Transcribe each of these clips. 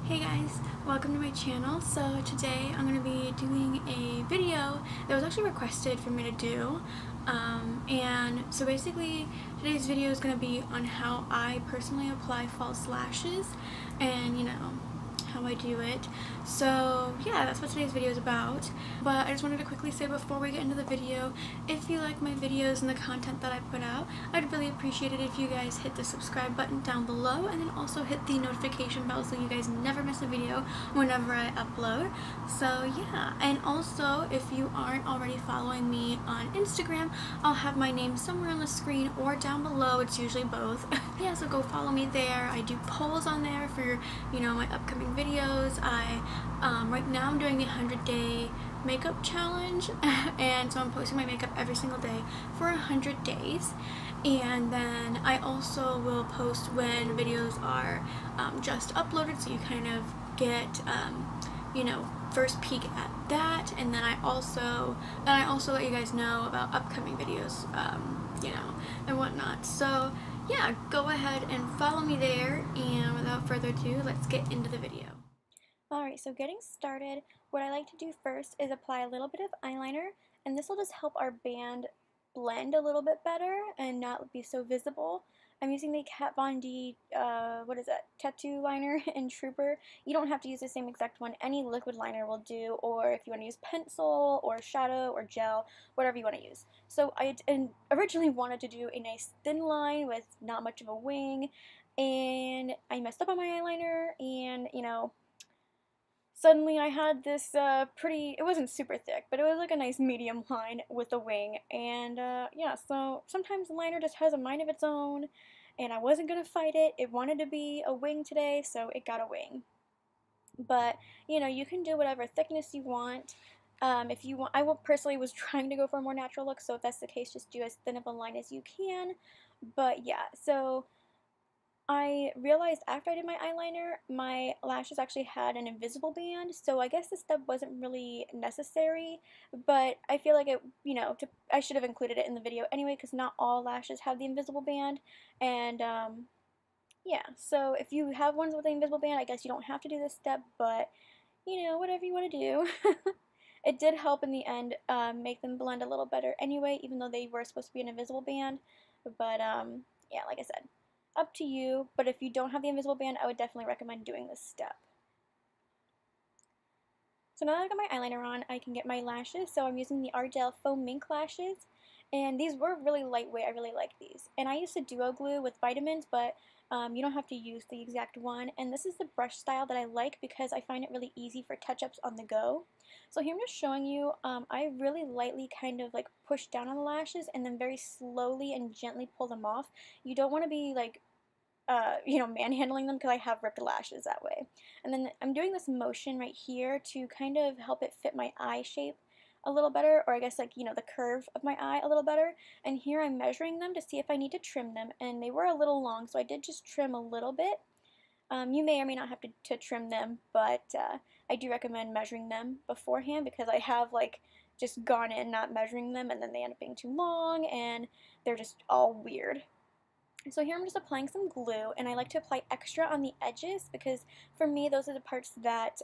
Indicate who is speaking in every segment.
Speaker 1: Hey guys, welcome to my channel. So today I'm going to be doing a video that was actually requested for me to do. And so basically today's video is going to be on how I personally apply false lashes and how I do it. So yeah, that's what today's video is about. But I just wanted to quickly say before we get into the video, if you like my videos and the content that I put out, I'd really appreciate it if you guys hit the subscribe button down below and then also hit the notification bell so you guys never miss a video whenever I upload. So yeah, and also if you aren't already following me on Instagram, I'll have my name somewhere on the screen or down below. It's usually both. Yeah, so go follow me there. I do polls on there for my upcoming videos. Right now I'm doing the 100-day makeup challenge and so I'm posting my makeup every single day for 100 days, and then I also will post when videos are just uploaded, so you kind of get first peek at that, and then I also let you guys know about upcoming videos and whatnot. So yeah, go ahead and follow me there, and without further ado, let's get into the video. Alright, so getting started, what I like to do first is apply a little bit of eyeliner, and this will just help our band blend a little bit better and not be so visible. I'm using the Kat Von D, tattoo liner in Trooper. You don't have to use the same exact one. Any liquid liner will do, or if you want to use pencil or shadow or gel, whatever you want to use. So I originally wanted to do a nice thin line with not much of a wing, and I messed up on my eyeliner, and suddenly I had this it wasn't super thick, but it was like a nice medium line with a wing, and yeah, so sometimes the liner just has a mind of its own, and I wasn't going to fight it. It wanted to be a wing today, so it got a wing. But, you can do whatever thickness you want. If you want, personally was trying to go for a more natural look, so if that's the case, just do as thin of a line as you can. But yeah, so I realized after I did my eyeliner, my lashes actually had an invisible band, so I guess this step wasn't really necessary, but I feel like I should have included it in the video anyway, because not all lashes have the invisible band, and yeah, so if you have ones with the invisible band, I guess you don't have to do this step, but, whatever you want to do. It did help in the end make them blend a little better anyway, even though they were supposed to be an invisible band, but yeah, like I said, up to you, but if you don't have the invisible band, I would definitely recommend doing this step. So now that I've got my eyeliner on, I can get my lashes. So I'm using the Ardell Faux Mink lashes, and these were really lightweight. I really like these. And I used a duo glue with vitamins, but you don't have to use the exact one. And this is the brush style that I like because I find it really easy for touch-ups on the go. So here I'm just showing you, I really lightly kind of like push down on the lashes and then very slowly and gently pull them off. You don't want to be like manhandling them because I have ripped lashes that way. And then I'm doing this motion right here to kind of help it fit my eye shape a little better, or I guess like, the curve of my eye a little better. And here I'm measuring them to see if I need to trim them, and they were a little long, so I did just trim a little bit. You may or may not have to trim them, but I do recommend measuring them beforehand because I have like just gone in not measuring them and then they end up being too long and they're just all weird. So here I'm just applying some glue, and I like to apply extra on the edges because for me those are the parts that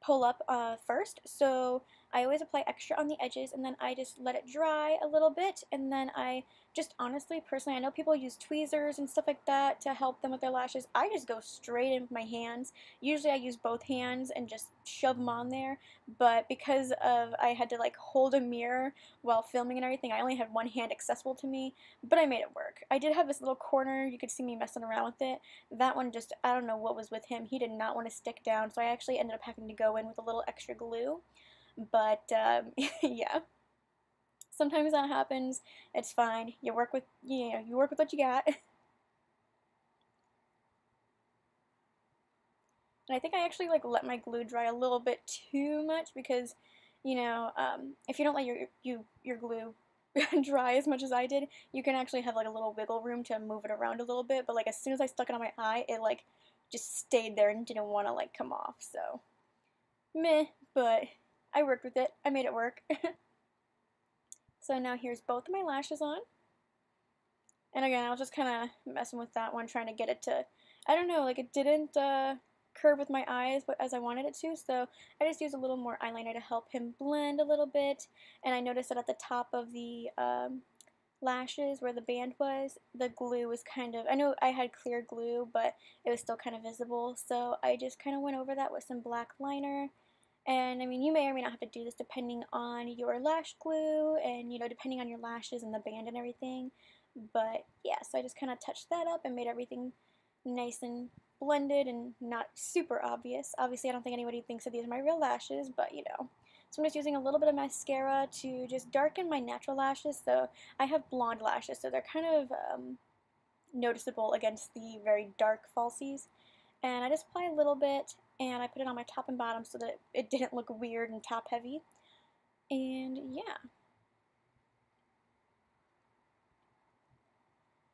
Speaker 1: pull up first. So I always apply extra on the edges, and then I just let it dry a little bit, and then I just honestly, personally, I know people use tweezers and stuff like that to help them with their lashes. I just go straight in with my hands. Usually I use both hands and just shove them on there, but because of I had to like hold a mirror while filming and everything, I only had one hand accessible to me, but I made it work. I did have this little corner, you could see me messing around with it. That one just, I don't know what was with him. He did not want to stick down, so I actually ended up having to go in with a little extra glue. But yeah, sometimes that happens. It's fine. You work with what you got. And I think I actually like let my glue dry a little bit too much because, if you don't let your glue dry as much as I did, you can actually have like a little wiggle room to move it around a little bit. But like as soon as I stuck it on my eye, it like just stayed there and didn't want to like come off. So meh, but I worked with it. I made it work. So now here's both of my lashes on. And again, I was just kind of messing with that one, trying to get it to, I don't know, like it didn't curve with my eyes as I wanted it to, so I just used a little more eyeliner to help him blend a little bit. And I noticed that at the top of the lashes where the band was, the glue was kind of, I know I had clear glue, but it was still kind of visible, so I just kind of went over that with some black liner. And I mean, you may or may not have to do this depending on your lash glue and, you know, depending on your lashes and the band and everything. But yeah, so I just kind of touched that up and made everything nice and blended and not super obvious. Obviously, I don't think anybody thinks that these are my real lashes, but you know. So I'm just using a little bit of mascara to just darken my natural lashes. So I have blonde lashes, so they're kind of noticeable against the very dark falsies. And I just apply a little bit, and I put it on my top and bottom so that it didn't look weird and top heavy. And yeah.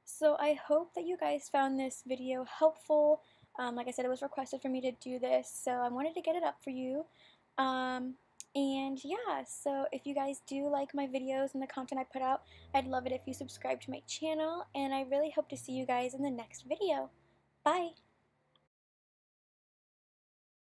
Speaker 1: So I hope that you guys found this video helpful. Like I said, it was requested for me to do this, so I wanted to get it up for you. And yeah, so if you guys do like my videos and the content I put out, I'd love it if you subscribe to my channel, and I really hope to see you guys in the next video. Bye!